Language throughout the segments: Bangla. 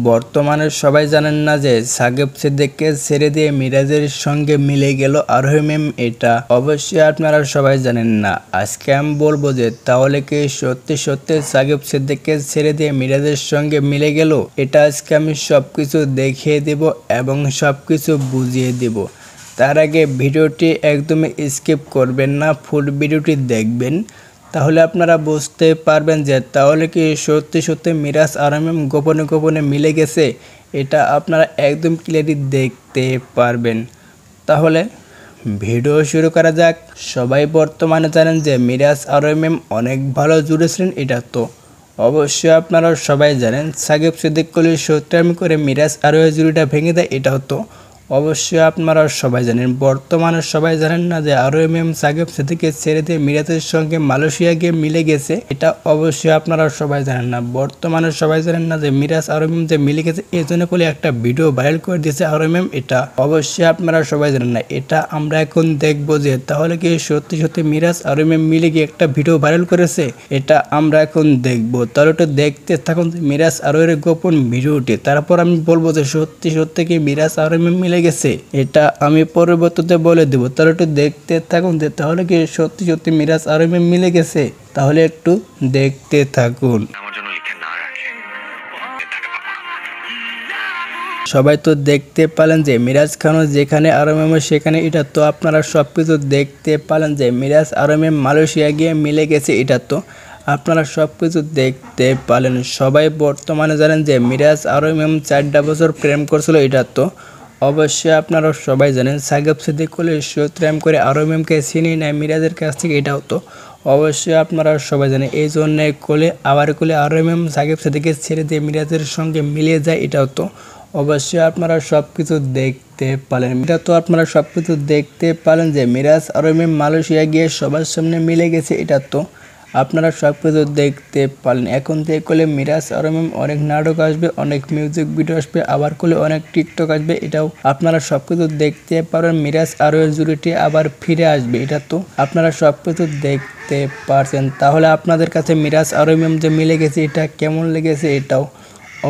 বর্তমানে সবাই জানেন না যে সাকিব সিদ্দিককে ছেড়ে দিয়ে মিরাজের সঙ্গে মিলে গেল আরোহী ম্যাম। এটা অবশ্যই আপনারা সবাই জানেন না। আজকে আমি বলবো যে তাহলে কি সত্যি সত্যি সাকিব সিদ্দিককে ছেড়ে দিয়ে মিরাজের সঙ্গে মিলে গেল? এটা আজকে আমি সবকিছু দেখিয়ে দেব এবং সবকিছু বুঝিয়ে দেব। তার আগে ভিডিওটি একদমই স্কিপ করবেন না, ফুল ভিডিওটি দেখবেন, তাহলে আপনারা বুঝতে পারবেন যে তাহলে কি সত্যি সত্যি মিরাজ আরোহী ম্যাম গোপনে গোপনে মিলে গেছে। এটা আপনারা একদম ক্লিয়ারলি দেখতে পারবেন। তাহলে ভিডিও শুরু করা যাক। সবাই বর্তমানে জানেন যে মিরাজ আরোহী ম্যাম অনেক ভালো জুড়েছিলেন, এটা তো অবশ্যই আপনারা সবাই জানেন। সাকিব সিদ্দিক কলির সূত্রামি করে মিরাজ আরোহী জুড়িটা ভেঙে দেয়, এটাও তো অবশ্যই আপনারা সবাই জানেন। বর্তমানে সবাই জানেন না যে আরোহী ম্যাম সাকিব সিদ্দিককে ছেড়ে দিয়ে মিরাজের সঙ্গে মালয়েশিয়া গিয়ে মিলে গেছে, এটা অবশ্যই আপনারা সবাই জানেন না। বর্তমানে সবাই জানেন না যে মিরাজ আরোহী ম্যাম যে মিলে গেছে, এই জন্য বলে একটা ভিডিও ভাইরাল করে দিয়েছে আরোহী ম্যাম, এটা অবশ্যই আপনারা সবাই জানেন না। এটা আমরা এখন দেখবো যে তাহলে কি সত্যি সত্যি মিরাজ আরোহী ম্যাম মিলে গিয়ে একটা ভিডিও ভাইরাল করেছে, এটা আমরা এখন দেখবো। তাহলে একটু দেখতে থাকুন মিরাজ আরোহীর গোপন ভিডিওটি, তারপর আমি বলবো যে সত্যি সত্যি কি মিরাজ আরোহী ম্যাম মিলে গেছে, এটা আমি পরবর্তীতে বলে দেব। তাহলে একটু দেখতে থাকুন যে তাহলে কি সত্যি সত্যি মিরাজ আরোহী ম্যাম মিলে গেছে, তাহলে একটু দেখতে থাকুন। সবাই তো দেখতে পেলেন যে মিরাজ খানও যেখানে আরোহী ম্যাম সেখানে, এটা তো আপনারা সব কিছু দেখতে পেলেন যে মিরাজ আরোহী ম্যাম মালয়েশিয়া গিয়ে মিলে গেছে, এটা তো আপনারা সব কিছু দেখতে পেলেন। সবাই বর্তমানে জানেন যে মিরাজ আরোহী ম্যাম 4টা বছর প্রেম করছিল, এটা তো অবশ্যই আপনারা সবাই জানেন। সাকিব সিদ্দিক কলির সূত্রাম করে আরোহী ম্যামকে ছিনিয়ে নেয় মিরাজের কাছ থেকে, এটাও তো অবশ্যই আপনারা সবাই জানেন। এই জন্য কোলে আরোহী ম্যাম সাকিব সিদ্দিককে ছেড়ে দিয়ে মিরাজের সঙ্গে মিলিয়ে যায়, এটাও তো অবশ্যই আপনারা সব কিছু দেখতে পারেন। এটা তো আপনারা সব কিছু দেখতে পারেন যে মিরাজ আরোহী ম্যাম মালয়েশিয়া গিয়ে সবার সামনে মিলে গেছে, এটা তো আপনারা সব কিছু দেখতে পারেন। এখন থেকে করলে মিরাজ আরোহী ম্যাম অনেক নাটক আসবে, অনেক মিউজিক ভিডিও আসবে, আবার করলে অনেক টিকটক আসবে, এটাও আপনারা সব কিছু দেখতে পারেন। মিরাজ আরোহীর জুড়িটি আবার ফিরে আসবে, এটা তো আপনারা সব কিছু দেখতে পারছেন। তাহলে আপনাদের কাছে মিরাজ আরোহী ম্যাম যে মিলে গেছে এটা কেমন লেগেছে, এটাও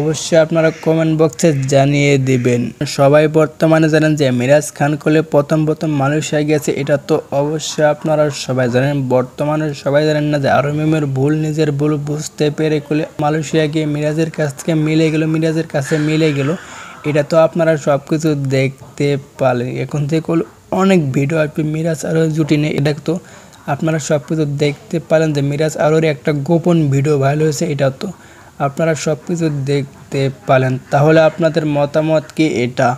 অবশ্যই আপনারা কমেন্ট বক্সে জানিয়ে দিবেন। সবাই বর্তমানে জানেন যে মিরাজ খান কোলে প্রথম মালয়েশিয়া গেছে, এটা তো অবশ্যই আপনারা সবাই জানেন। বর্তমানে সবাই জানেন না যে আরোহী ম্যামের নিজের ভুল বুঝতে পেরে কোলে মালয়েশিয়া গিয়ে মিরাজের কাছ থেকে মিরাজের কাছে মিলে গেল, এটা তো আপনারা সব কিছু দেখতে পারেন। এখন থেকে অনেক ভিডিও আসবে মিরাজ আরোহী জুটি নিয়ে, এটা তো আপনারা সব কিছু দেখতে পারেন যে মিরাজ আরোহীর একটা গোপন ভিডিও ভাইরাল হয়েছে, এটা তো আপনারা সব কিছু দেখতে পারেন। তাহলে আপনাদের মতামত কি, এটা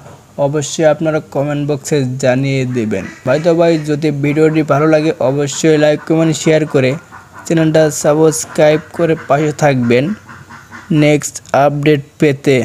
অবশ্যই আপনারা কমেন্ট বক্সে জানিয়ে দেবেন। ভাই যদি ভিডিওটি ভালো লাগে অবশ্যই লাইক কমেন্ট শেয়ার করে চ্যানেলটা সাবস্ক্রাইব করে পাশে থাকবেন নেক্সট আপডেট পেতে।